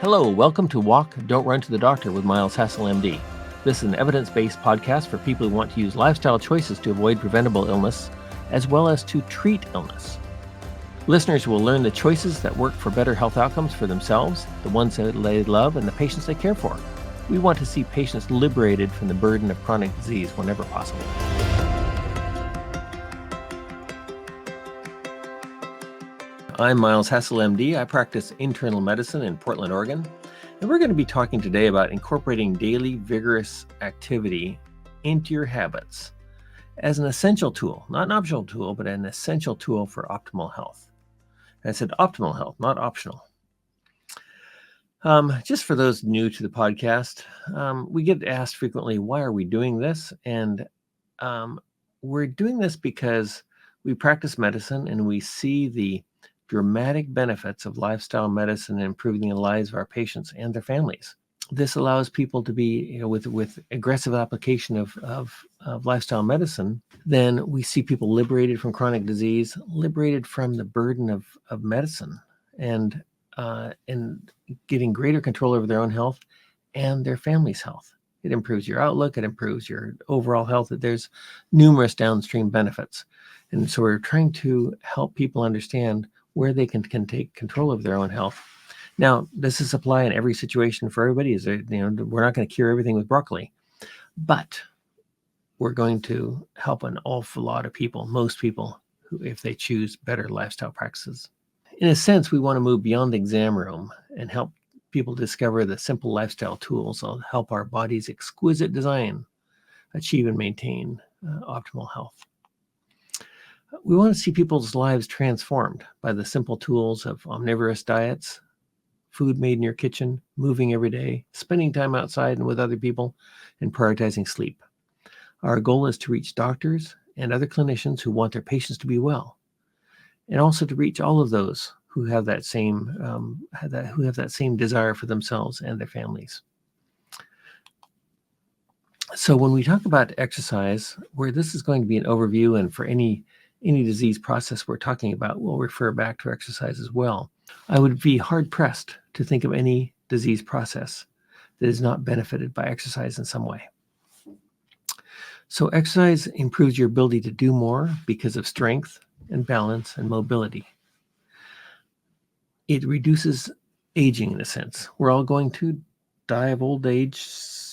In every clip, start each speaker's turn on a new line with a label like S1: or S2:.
S1: Hello, welcome to Walk, Don't Run to the Doctor with Miles Hassel, MD. This is an evidence-based podcast for people who want to use lifestyle choices to avoid preventable illness, as well as to treat illness. Listeners will learn the choices that work for better health outcomes for themselves, the ones that they love, and the patients they care for. We want to see patients liberated from the burden of chronic disease whenever possible. I'm Miles Hassel, MD. I practice internal medicine in Portland, Oregon. And we're going to be talking today about incorporating daily vigorous activity into your habits as an essential tool, not an optional tool, but an essential tool for optimal health. And I said optimal health, not optional. Just for those new to the podcast, we get asked frequently, why are we doing this? And we're doing this because we practice medicine and we see the dramatic benefits of lifestyle medicine in improving the lives of our patients and their families. This allows people to be, with aggressive application of lifestyle medicine, then we see people liberated from chronic disease, liberated from the burden of medicine, and getting greater control over their own health and their family's health. It improves your outlook, it improves your overall health. There's numerous downstream benefits. And so we're trying to help people understand where they can take control of their own health. Now, does this apply in every situation for everybody? We're not going to cure everything with broccoli, but we're going to help an awful lot of people, most people, if they choose better lifestyle practices. In a sense, we want to move beyond the exam room and help people discover the simple lifestyle tools that will help our body's exquisite design achieve and maintain optimal health. We want to see people's lives transformed by the simple tools of omnivorous diets, food made in your kitchen, moving every day, spending time outside and with other people, and prioritizing sleep. Our goal is to reach doctors and other clinicians who want their patients to be well, and also to reach all of those who have that same desire for themselves and their families. So when we talk about exercise, where this is going to be an overview, and for any disease process we're talking about, we'll refer back to exercise as well. I would be hard-pressed to think of any disease process that is not benefited by exercise in some way. So exercise improves your ability to do more because of strength and balance and mobility. It reduces aging in a sense. We're all going to die of old age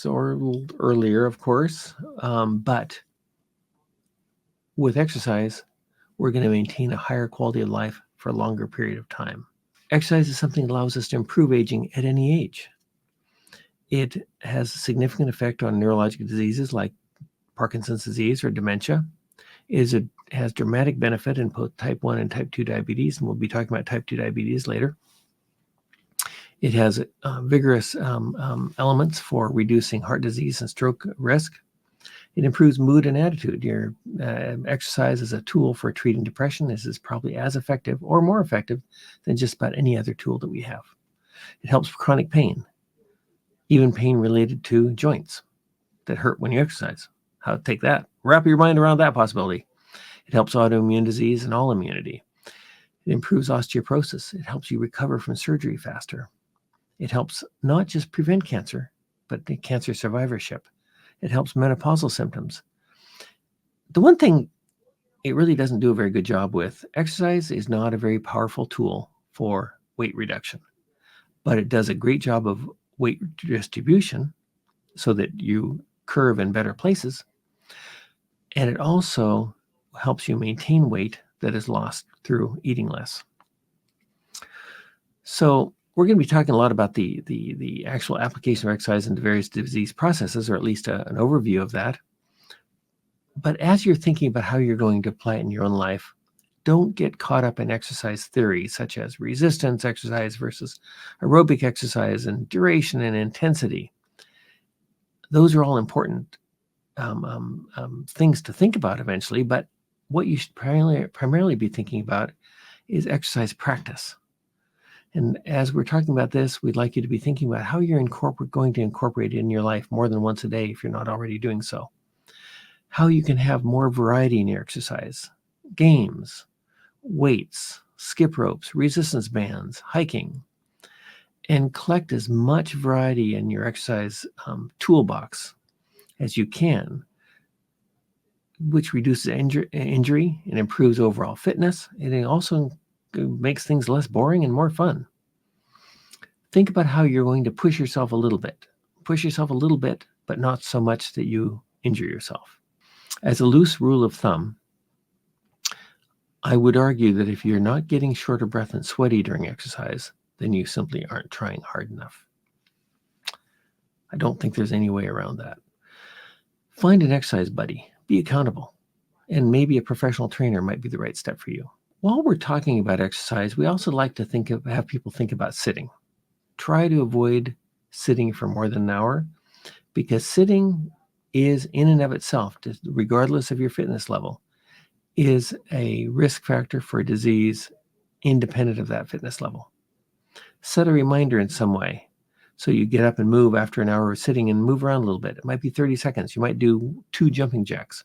S1: or earlier, of course, but with exercise, we're going to maintain a higher quality of life for a longer period of time. Exercise is something that allows us to improve aging at any age. It has a significant effect on neurological diseases like Parkinson's disease or dementia. It has dramatic benefit in both type 1 and type 2 diabetes, and we'll be talking about type 2 diabetes later. It has vigorous elements for reducing heart disease and stroke risk. It improves mood and attitude. Your exercise is a tool for treating depression. This is probably as effective or more effective than just about any other tool that we have. It helps with chronic pain, even pain related to joints that hurt when you exercise. How to take that? Wrap your mind around that possibility. It helps autoimmune disease and all immunity. It improves osteoporosis. It helps you recover from surgery faster. It helps not just prevent cancer, but the cancer survivorship. It helps menopausal symptoms. The one thing it really doesn't do a very good job with, exercise is not a very powerful tool for weight reduction, but it does a great job of weight distribution so that you curve in better places. And it also helps you maintain weight that is lost through eating less. So we're going to be talking a lot about the actual application of exercise into various disease processes, or at least an overview of that. But as you're thinking about how you're going to apply it in your own life, don't get caught up in exercise theory, such as resistance exercise versus aerobic exercise and duration and intensity. Those are all important things to think about eventually, but what you should primarily be thinking about is exercise practice. And as we're talking about this, we'd like you to be thinking about how you're going to incorporate it in your life more than once a day if you're not already doing so. How you can have more variety in your exercise. Games, weights, skip ropes, resistance bands, hiking. and collect as much variety in your exercise toolbox as you can, which reduces injury and improves overall fitness. And it also makes things less boring and more fun. Think about how you're going to push yourself a little bit. Push yourself a little bit, but not so much that you injure yourself. As a loose rule of thumb, I would argue that if you're not getting short of breath and sweaty during exercise, then you simply aren't trying hard enough. I don't think there's any way around that. Find an exercise buddy, be accountable, and maybe a professional trainer might be the right step for you. While we're talking about exercise, we also like to have people think about sitting. Try to avoid sitting for more than an hour, because sitting is in and of itself, regardless of your fitness level, is a risk factor for disease independent of that fitness level. Set a reminder in some way. So you get up and move after an hour of sitting and move around a little bit. It might be 30 seconds. You might do 2 jumping jacks.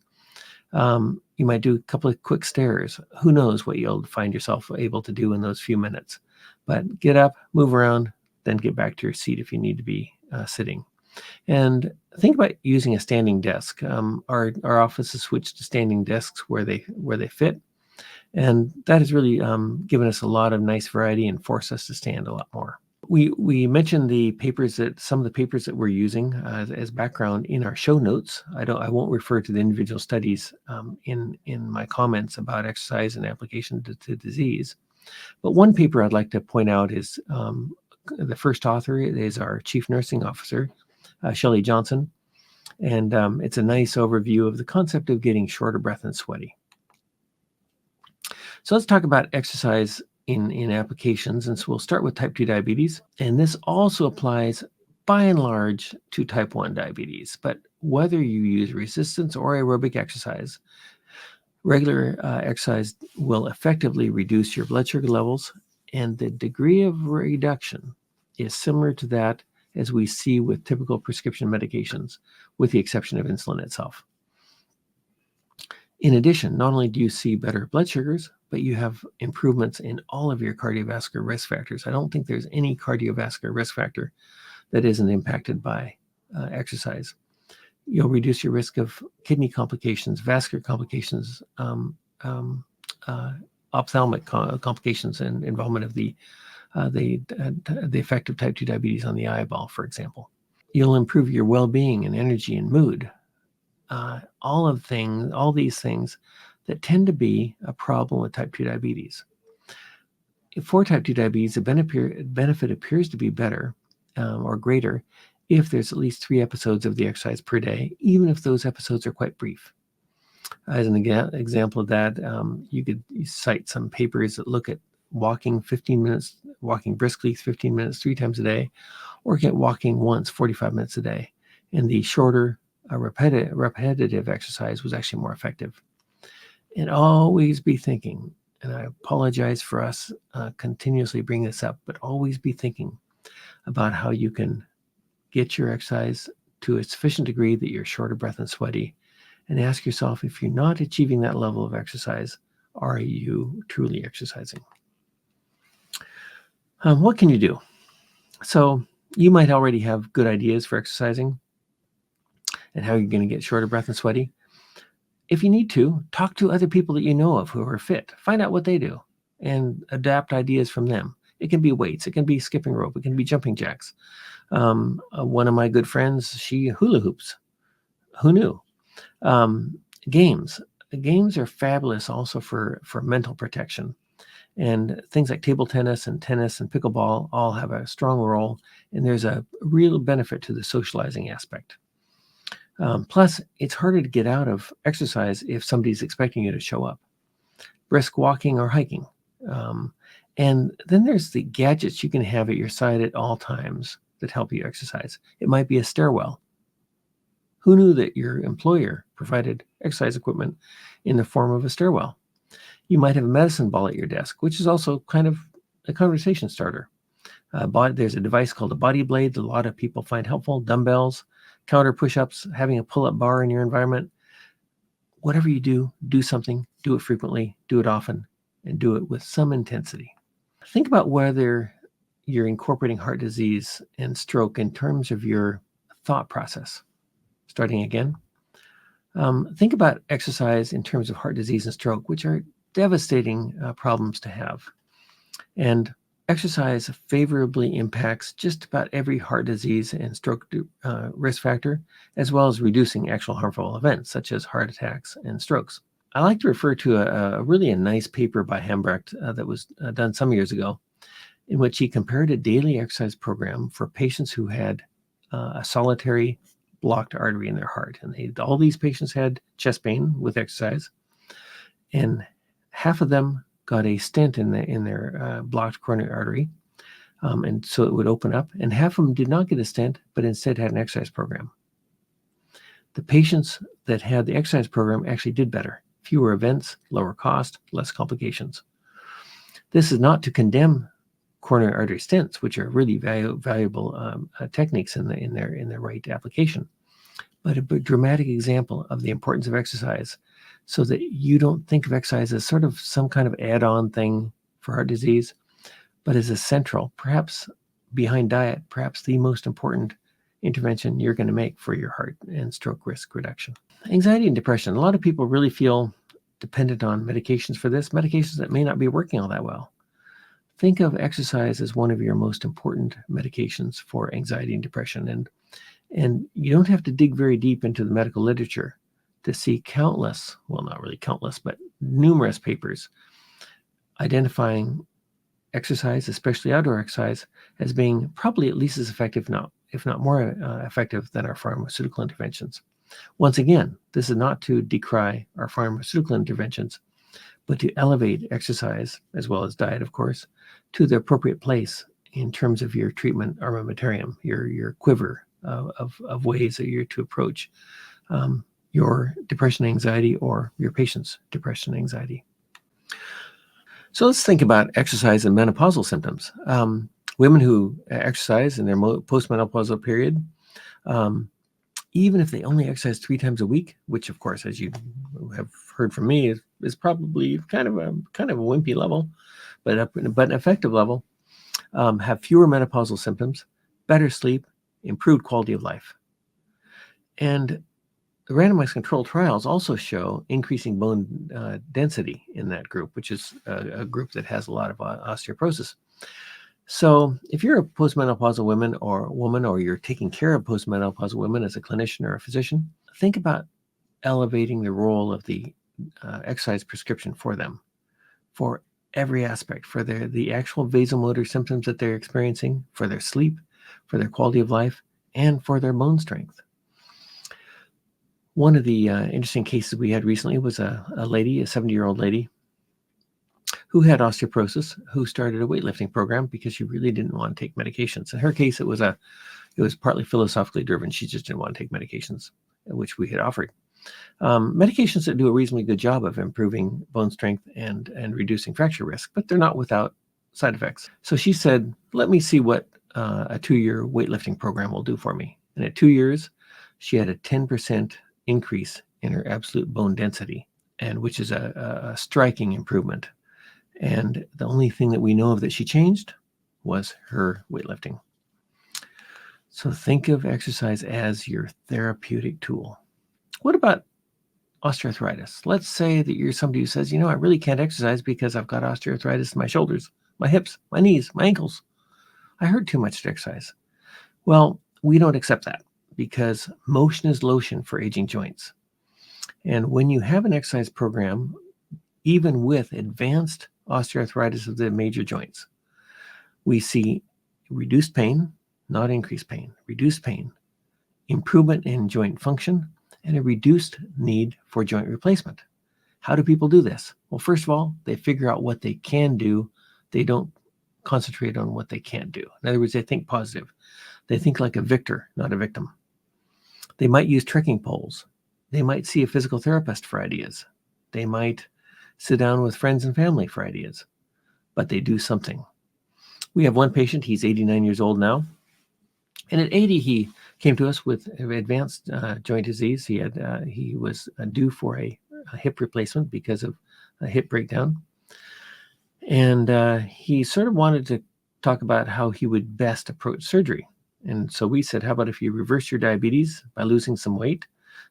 S1: You might do a couple of quick stairs. Who knows what you'll find yourself able to do in those few minutes. But get up, move around, then get back to your seat if you need to be sitting. And think about using a standing desk. Our office has switched to standing desks where they fit. And that has really given us a lot of nice variety and forced us to stand a lot more. We mentioned some of the papers that we're using as background in our show notes. I won't refer to the individual studies in my comments about exercise and application to disease. But one paper I'd like to point out is the first author is our chief nursing officer, Shelley Johnson, and it's a nice overview of the concept of getting short of breath and sweaty. So let's talk about exercise in applications, and so we'll start with type 2 diabetes, and this also applies by and large to type 1 diabetes. But whether you use resistance or aerobic exercise, regular exercise will effectively reduce your blood sugar levels, and the degree of reduction is similar to that as we see with typical prescription medications, with the exception of insulin itself. In addition, not only do you see better blood sugars, but you have improvements in all of your cardiovascular risk factors. I don't think there's any cardiovascular risk factor that isn't impacted by exercise. You'll reduce your risk of kidney complications, vascular complications, ophthalmic complications, and involvement of the effect of type 2 diabetes on the eyeball, for example. You'll improve your well-being and energy and mood. All these things that tend to be a problem with type 2 diabetes. For type 2 diabetes, the benefit appears to be better or greater if there's at least 3 episodes of the exercise per day, even if those episodes are quite brief. As an example of that, you could cite some papers that look at walking briskly 15 minutes 3 times a day, or get walking once 45 minutes a day. And the shorter repetitive exercise was actually more effective. And always be thinking, and I apologize for us continuously bringing this up, but always be thinking about how you can get your exercise to a sufficient degree that you're short of breath and sweaty, and ask yourself, if you're not achieving that level of exercise, are you truly exercising? What can you do? So you might already have good ideas for exercising and how you're going to get short of breath and sweaty. If you need to, talk to other people that you know of who are fit. Find out what they do and adapt ideas from them. It can be weights, it can be skipping rope, it can be jumping jacks. One of my good friends, she hula hoops. Who knew? Games. Games are fabulous also for mental protection. And things like table tennis and pickleball all have a strong role, and there's a real benefit to the socializing aspect. Plus, it's harder to get out of exercise if somebody's expecting you to show up. Brisk walking or hiking. And then there's the gadgets you can have at your side at all times that help you exercise. It might be a stairwell. Who knew that your employer provided exercise equipment in the form of a stairwell? You might have a medicine ball at your desk, which is also kind of a conversation starter. There's a device called a body blade that a lot of people find helpful. Dumbbells, counter push-ups, having a pull-up bar in your environment. Whatever you do something, do it frequently, do it often, and do it with some intensity. Think about whether you're incorporating heart disease and stroke in terms of your thought process. Starting again. Think about exercise in terms of heart disease and stroke, which are devastating problems to have. And exercise favorably impacts just about every heart disease and stroke risk factor, as well as reducing actual harmful events such as heart attacks and strokes. I like to refer to a really nice paper by Hambrecht that was done some years ago, in which he compared a daily exercise program for patients who had a solitary blocked artery in their heart. And all these patients had chest pain with exercise, and half of them got a stent in their blocked coronary artery, and so it would open up, and half of them did not get a stent, but instead had an exercise program. The patients that had the exercise program actually did better. Fewer events, lower cost, less complications. This is not to condemn coronary artery stents, which are really valuable techniques in their right application, but a dramatic example of the importance of exercise, so that you don't think of exercise as sort of some kind of add-on thing for heart disease, but as a central, perhaps behind diet, perhaps the most important intervention you're going to make for your heart and stroke risk reduction. Anxiety and depression. A lot of people really feel dependent on medications for this, medications that may not be working all that well. Think of exercise as one of your most important medications for anxiety and depression. And you don't have to dig very deep into the medical literature to see countless, well, not really countless, but numerous papers identifying exercise, especially outdoor exercise, as being probably at least as effective, if not more effective than our pharmaceutical interventions. Once again, this is not to decry our pharmaceutical interventions, but to elevate exercise, as well as diet, of course, to the appropriate place in terms of your treatment armamentarium, your quiver of ways that you're to approach your depression, anxiety, or your patient's depression, anxiety. So let's think about exercise and menopausal symptoms. Women who exercise in their postmenopausal period, even if they only exercise 3 times a week, which of course, as you have heard from me, is probably kind of a wimpy level, but an effective level, have fewer menopausal symptoms, better sleep, improved quality of life. And the randomized controlled trials also show increasing bone density in that group, which is a group that has a lot of osteoporosis. So if you're a postmenopausal woman, or you're taking care of postmenopausal women as a clinician or a physician, think about elevating the role of the exercise prescription for them, for every aspect, for the actual vasomotor symptoms that they're experiencing, for their sleep, for their quality of life, and for their bone strength. One of the interesting cases we had recently was a lady, a 70-year-old lady, who had osteoporosis, who started a weightlifting program because she really didn't want to take medications. In her case, it was partly philosophically driven. She just didn't want to take medications, which we had offered. Medications that do a reasonably good job of improving bone strength and reducing fracture risk, but they're not without side effects. So she said, let me see what a 2-year weightlifting program will do for me. And at 2 years, she had a 10% increase in her absolute bone density, and which is a striking improvement. And the only thing that we know of that she changed was her weightlifting. So think of exercise as your therapeutic tool. What about osteoarthritis? Let's say that you're somebody who says, I really can't exercise because I've got osteoarthritis in my shoulders, my hips, my knees, my ankles. I hurt too much to exercise. Well, we don't accept that, because motion is lotion for aging joints. And when you have an exercise program, even with advanced osteoarthritis of the major joints, we see reduced pain, not increased pain, reduced pain, improvement in joint function, and a reduced need for joint replacement. How do people do this? Well, first of all, they figure out what they can do. They don't concentrate on what they can't do. In other words, they think positive. They think like a victor, not a victim. They might use trekking poles. They might see a physical therapist for ideas. They might sit down with friends and family for ideas, but they do something. We have one patient, he's 89 years old now. And at 80, he came to us with advanced joint disease. He was due for a hip replacement because of a hip breakdown. And he sort of wanted to talk about how he would best approach surgery. And so we said, how about if you reverse your diabetes by losing some weight?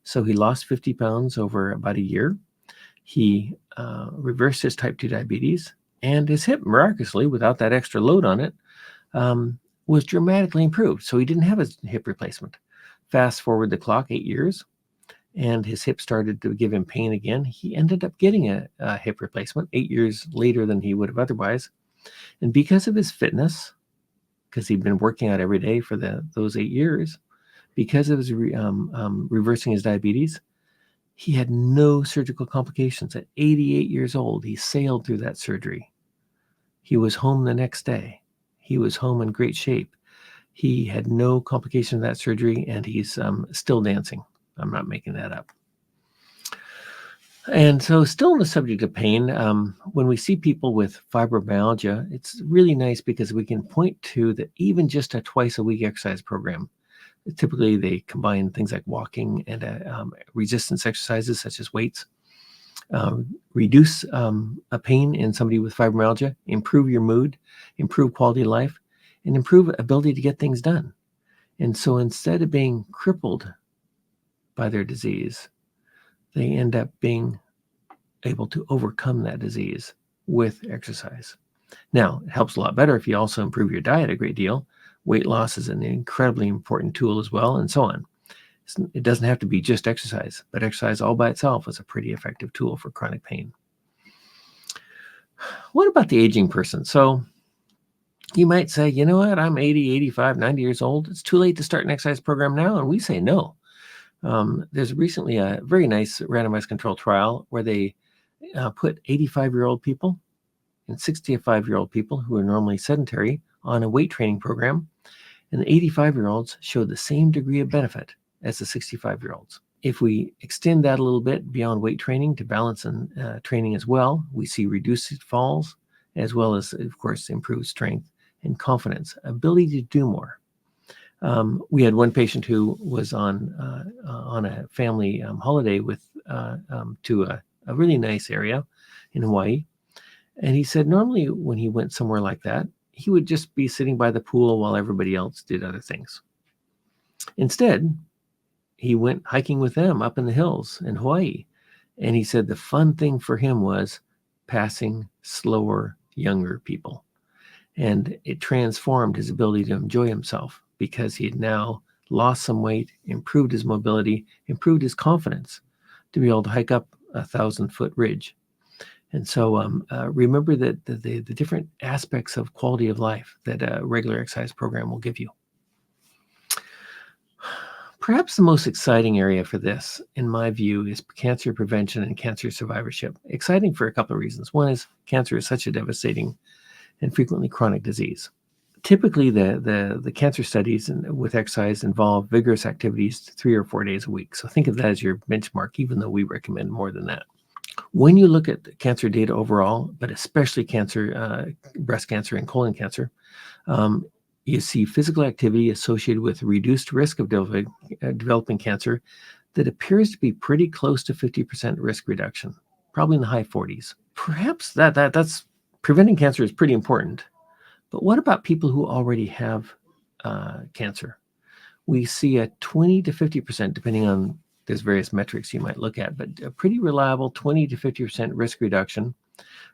S1: So he lost 50 pounds over about a year. He reversed his type 2 diabetes, and his hip, miraculously, without that extra load on it, was dramatically improved. So he didn't have his hip replacement. Fast forward the clock 8 years, and his hip started to give him pain again. He ended up getting a hip replacement 8 years later than he would have otherwise. And because of his fitness, because he'd been working out every day for those 8 years, because of his reversing his diabetes, he had no surgical complications. At 88 years old, he sailed through that surgery. He was home the next day. He was home in great shape. He had no complication of that surgery, and he's still dancing. I'm not making that up. And so, still on the subject of pain, when we see people with fibromyalgia, it's really nice because we can point to that even just a twice-a-week exercise program. Typically, they combine things like walking and resistance exercises such as weights, reduce a pain in somebody with fibromyalgia, improve your mood, improve quality of life, and improve ability to get things done. And so instead of being crippled by their disease, they end up being able to overcome that disease with exercise. Now, it helps a lot better if you also improve your diet a great deal. Weight loss is an incredibly important tool as well, and so on. It doesn't have to be just exercise, but exercise all by itself is a pretty effective tool for chronic pain. What about the aging person? So you might say, you know what, I'm 80, 85, 90 years old. It's too late to start an exercise program now. And we say no. There's recently a very nice randomized controlled trial where they put 85-year-old people and 65-year-old people who are normally sedentary on a weight training program. And the 85-year-olds showed the same degree of benefit as the 65-year-olds. If we extend that a little bit beyond weight training to balance and training as well, we see reduced falls, as well as, of course, improved strength and confidence, ability to do more. We had one patient who was on a family holiday to a really nice area in Hawaii. And he said normally when he went somewhere like that, he would just be sitting by the pool while everybody else did other things. Instead, he went hiking with them up in the hills in Hawaii. And he said the fun thing for him was passing slower, younger people. And it transformed his ability to enjoy himself because he had now lost some weight, improved his mobility, improved his confidence to be able to hike up a 1,000-foot ridge. And so remember that the different aspects of quality of life that a regular exercise program will give you. Perhaps the most exciting area for this, in my view, is cancer prevention and cancer survivorship. Exciting for a couple of reasons. One is cancer is such a devastating and frequently chronic disease. Typically, the cancer studies with exercise involve vigorous activities 3 or 4 days a week. So think of that as your benchmark, even though we recommend more than that. When you look at cancer data overall, but especially cancer, breast cancer and colon cancer, you see physical activity associated with reduced risk of developing cancer that appears to be pretty close to 50% risk reduction, probably in the high 40s. Perhaps that's preventing cancer is pretty important. But what about people who already have cancer? We see a 20 to 50%, depending on there's various metrics you might look at, but a pretty reliable 20 to 50% risk reduction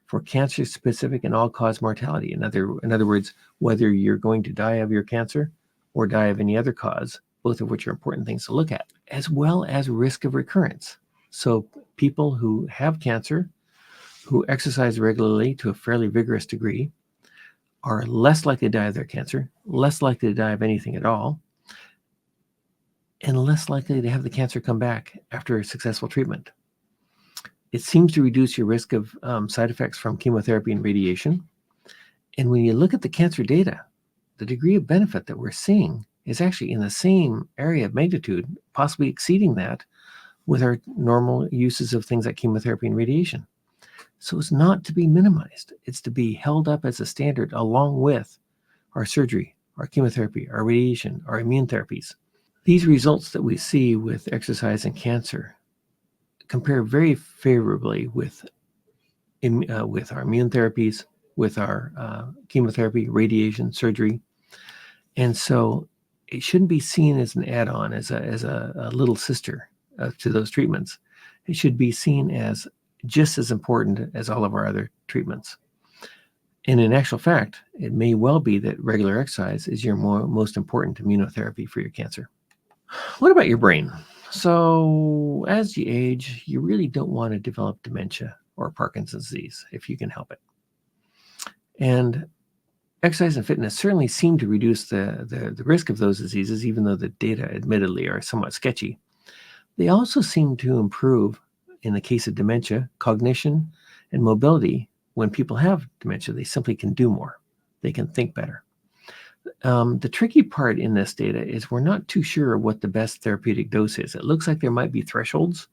S1: for cancer-specific and all-cause mortality. In other words, whether you're going to die of your cancer or die of any other cause, both of which are important things to look at, as well as risk of recurrence. So people who have cancer, who exercise regularly to a fairly vigorous degree, are less likely to die of their cancer, less likely to die of anything at all, and less likely to have the cancer come back after a successful treatment. It seems to reduce your risk of side effects from chemotherapy and radiation. And when you look at the cancer data, the degree of benefit that we're seeing is actually in the same area of magnitude, possibly exceeding that with our normal uses of things like chemotherapy and radiation. So it's not to be minimized. It's to be held up as a standard along with our surgery, our chemotherapy, our radiation, our immune therapies. These results that we see with exercise and cancer compare very favorably with our immune therapies, with our chemotherapy, radiation, surgery. And so it shouldn't be seen as an add-on, as a little sister to those treatments. It should be seen as just as important as all of our other treatments. And in actual fact, it may well be that regular exercise is your most important immunotherapy for your cancer. What about your brain? So as you age, you really don't want to develop dementia or Parkinson's disease if you can help it. And exercise and fitness certainly seem to reduce the risk of those diseases, even though the data admittedly are somewhat sketchy. They also seem to improve, in the case of dementia, cognition and mobility. When people have dementia, they simply can do more. They can think better. The tricky part in this data is we're not too sure what the best therapeutic dose is. It looks like there might be thresholds.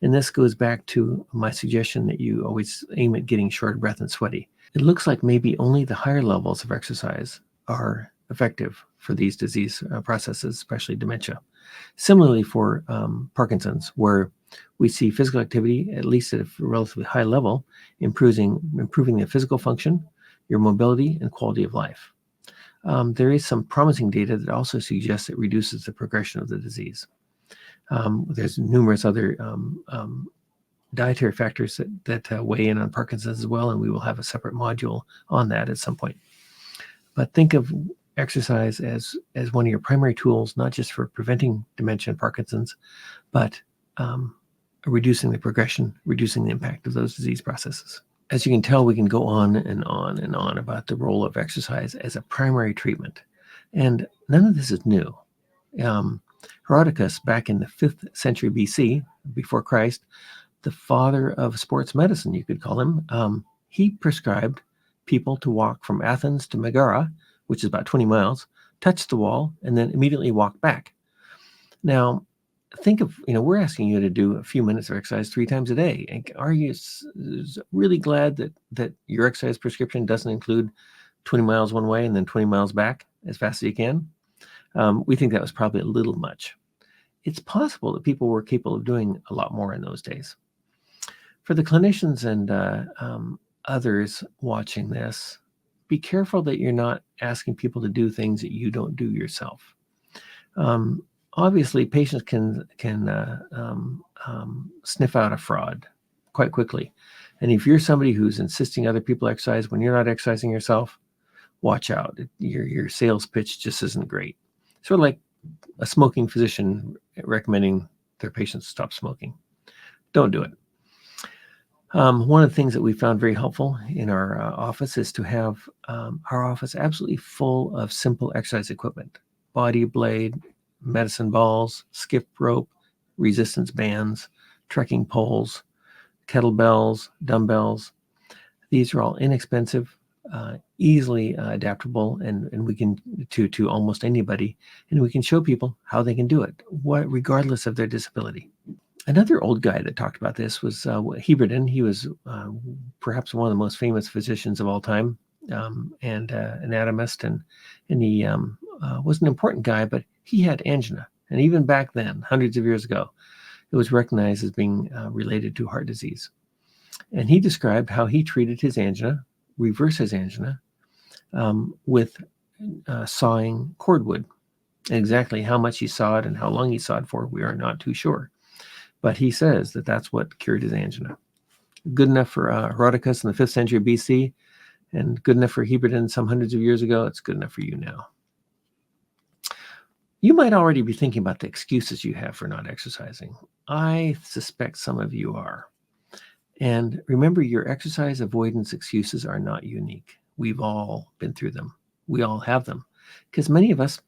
S1: And this goes back to my suggestion that you always aim at getting short of breath and sweaty. It looks like maybe only the higher levels of exercise are effective for these disease processes, especially dementia. Similarly for Parkinson's, where we see physical activity, at least at a relatively high level, improving the physical function, your mobility, and quality of life. There is some promising data that also suggests it reduces the progression of the disease. There's numerous other dietary factors that weigh in on Parkinson's as well, and we will have a separate module on that at some point. But think of exercise as one of your primary tools, not just for preventing dementia and Parkinson's, but reducing the progression, reducing the impact of those disease processes. As you can tell, we can go on and on and on about the role of exercise as a primary treatment. And none of this is new. Herodotus, back in the 5th century BC, before Christ, the father of sports medicine, you could call him, he prescribed people to walk from Athens to Megara, which is about 20 miles, touch the wall, and then immediately walk back. Now, think of, we're asking you to do a few minutes of exercise 3 times a day. And are you really glad that your exercise prescription doesn't include 20 miles one way and then 20 miles back as fast as you can? We think that was probably a little much. It's possible that people were capable of doing a lot more in those days. For the clinicians and others watching this, be careful that you're not asking people to do things that you don't do yourself. Obviously, patients can sniff out a fraud quite quickly. And if you're somebody who's insisting other people exercise when you're not exercising yourself, watch out. Your sales pitch just isn't great. Sort of like a smoking physician recommending their patients stop smoking. Don't do it. One of the things that we found very helpful in our office is to have our office absolutely full of simple exercise equipment: body blade, medicine balls, skip rope, resistance bands, trekking poles, kettlebells, dumbbells. These are all inexpensive, easily adaptable, and we can to almost anybody, and we can show people how they can do it, regardless of their disability. Another old guy that talked about this was Heberden. He was perhaps one of the most famous physicians of all time, and anatomist, and he was an important guy, but he had angina. And even back then, hundreds of years ago, it was recognized as being related to heart disease. And he described how he treated his angina, reversed his angina, with sawing cordwood. And exactly how much he sawed and how long he sawed for, we are not too sure. But he says that that's what cured his angina. Good enough for Herodotus in the 5th century BC, and good enough for Heberden some hundreds of years ago. It's good enough for you now. You might already be thinking about the excuses you have for not exercising. I suspect some of you are. And remember, your exercise avoidance excuses are not unique. We've all been through them. We all have them. Because many of us,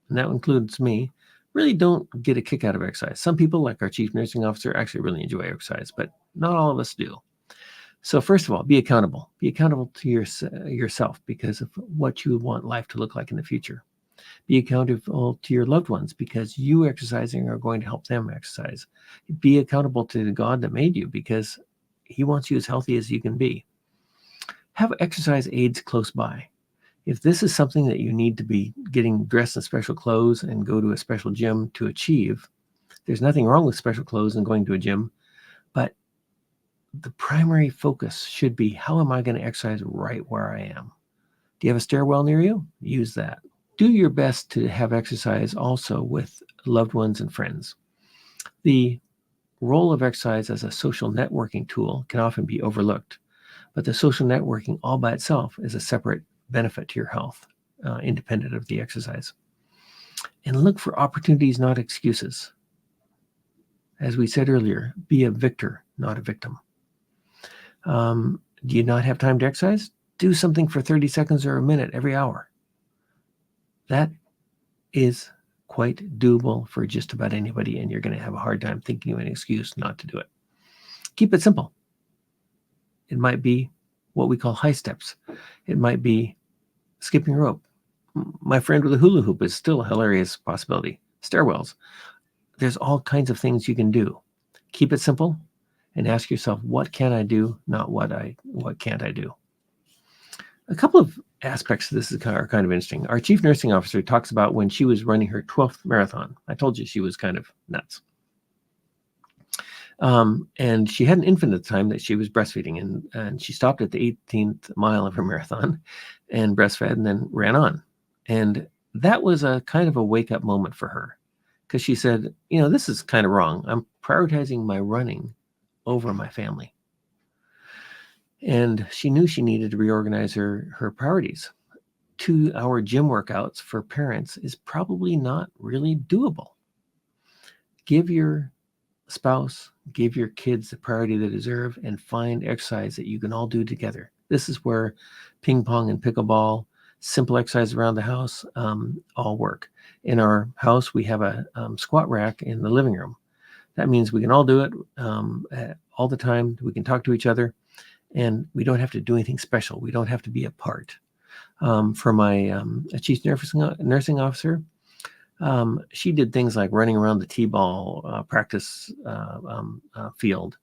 S1: and that includes me, really don't get a kick out of exercise. Some people, like our chief nursing officer, actually really enjoy exercise, but not all of us do. So first of all, be accountable. Be accountable to yourself because of what you want life to look like in the future. Be accountable to your loved ones because you exercising are going to help them exercise. Be accountable to the God that made you because he wants you as healthy as you can be. Have exercise aids close by. If this is something that you need to be getting dressed in special clothes and go to a special gym to achieve, there's nothing wrong with special clothes and going to a gym, but the primary focus should be, how am I going to exercise right where I am? Do you have a stairwell near you? Use that. Do your best to have exercise also with loved ones and friends. The role of exercise as a social networking tool can often be overlooked, but the social networking all by itself is a separate benefit to your health, independent of the exercise. And look for opportunities, not excuses. As we said earlier, be a victor, not a victim. Do you not have time to exercise? Do something for 30 seconds or a minute every hour. That is quite doable for just about anybody, and you're going to have a hard time thinking of an excuse not to do it. Keep it simple. It might be what we call high steps. It might be skipping rope. My friend with a hula hoop is still a hilarious possibility. Stairwells. There's all kinds of things you can do. Keep it simple and ask yourself, what can I do, not what can't I do? A couple of aspects of this are kind of interesting. Our chief nursing officer talks about when she was running her 12th marathon. I told you she was kind of nuts. And she had an infant at the time that she was breastfeeding, and she stopped at the 18th mile of her marathon and breastfed and then ran on. And that was a kind of a wake-up moment for her, because she said, this is kind of wrong. I'm prioritizing my running over my family. And she knew she needed to reorganize her priorities. 2-hour gym workouts for parents is probably not really doable. Give your spouse, give your kids the priority they deserve, and find exercise that you can all do together. This is where ping pong and pickleball, simple exercise around the house, all work. In our house, we have a squat rack in the living room. That means we can all do it all the time. We can talk to each other, and we don't have to do anything special. We don't have to be apart. For my chief nursing officer, she did things like running around the T-ball practice field,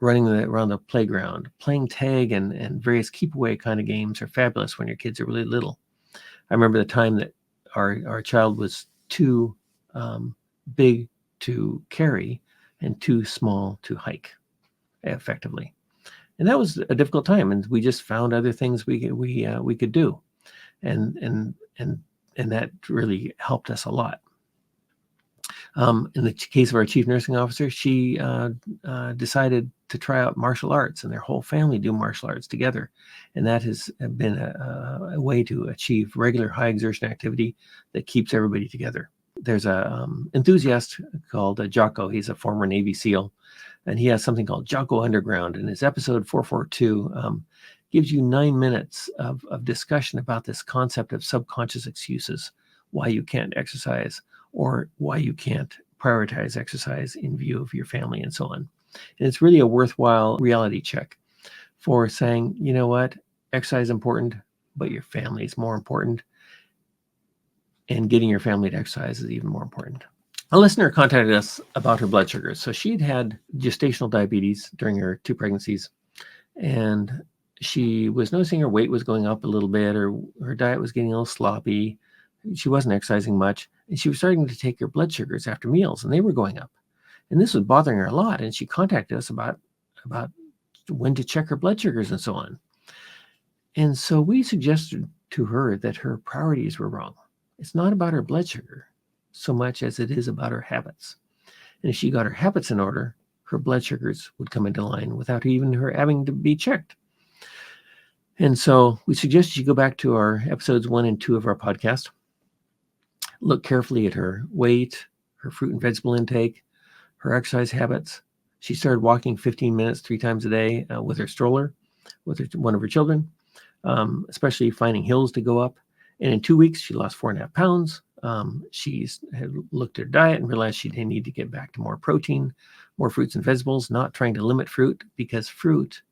S1: running around the playground, playing tag and various keep-away kind of games are fabulous when your kids are really little. I remember the time that our child was too big to carry and too small to hike effectively. And that was a difficult time, and we just found other things we could do, and that really helped us a lot. In the case of our chief nursing officer, she decided to try out martial arts, and their whole family do martial arts together, and that has been a way to achieve regular high exertion activity that keeps everybody together. There's a enthusiast called Jocko. He's a former Navy SEAL, and he has something called Jocko Underground, and his episode 442 gives you 9 minutes of discussion about this concept of subconscious excuses, why you can't exercise or why you can't prioritize exercise in view of your family and so on. And it's really a worthwhile reality check for saying, you know what, exercise is important, but your family is more important, and getting your family to exercise is even more important. A listener contacted us about her blood sugars. So she'd had gestational diabetes during her 2 pregnancies, and she was noticing her weight was going up a little bit, or her diet was getting a little sloppy. She wasn't exercising much, and she was starting to take her blood sugars after meals, and they were going up. And this was bothering her a lot, and she contacted us about when to check her blood sugars and so on. And so we suggested to her that her priorities were wrong. It's not about her blood sugar so much as it is about her habits. And if she got her habits in order, her blood sugars would come into line without even her having to be checked. And so we suggest you go back to our episodes 1 and 2 of our podcast. Look carefully at her weight, her fruit and vegetable intake, her exercise habits. She started walking 15 minutes 3 times a day with her stroller, with one of her children, especially finding hills to go up. And in 2 weeks, she lost 4.5 pounds. She's had looked at her diet and realized she didn't need to get back to more protein, more fruits and vegetables, not trying to limit fruit, because fruit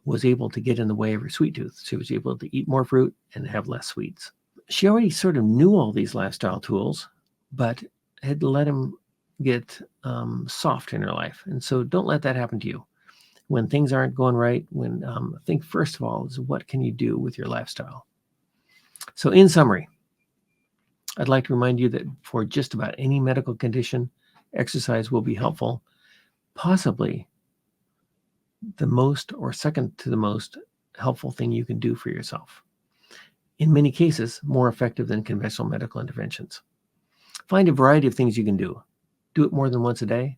S1: was able to get in the way of her sweet tooth. She was able to eat more fruit and have less sweets. She already sort of knew all these lifestyle tools, but had let them get soft in her life. And so don't let that happen to you. When things aren't going right, think first of all is, what can you do with your lifestyle? So in summary, I'd like to remind you that for just about any medical condition, exercise will be helpful, possibly the most or second to the most helpful thing you can do for yourself. In many cases, more effective than conventional medical interventions. Find a variety of things you can do. Do it more than once a day,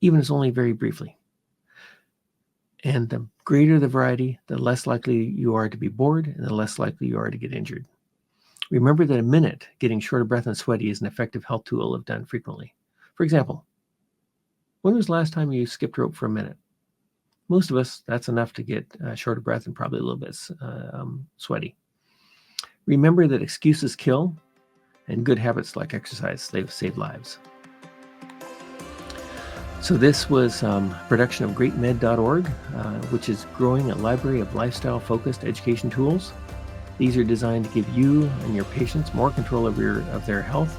S1: even if it's only very briefly. And the greater the variety, the less likely you are to be bored and the less likely you are to get injured. Remember that a minute getting short of breath and sweaty is an effective health tool if done frequently. For example, when was the last time you skipped rope for a minute? Most of us, that's enough to get short of breath and probably a little bit sweaty. Remember that excuses kill, and good habits like exercise save lives. So this was a production of greatmed.org, which is growing a library of lifestyle-focused education tools. These are designed to give you and your patients more control of their health.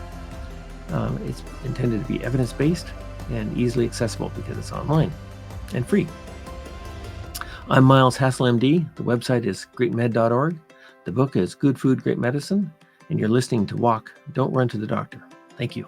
S1: It's intended to be evidence-based and easily accessible because it's online and free. I'm Miles Hassel, MD. The website is greatmed.org. The book is Good Food, Great Medicine. And you're listening to Walk, Don't Run to the Doctor. Thank you.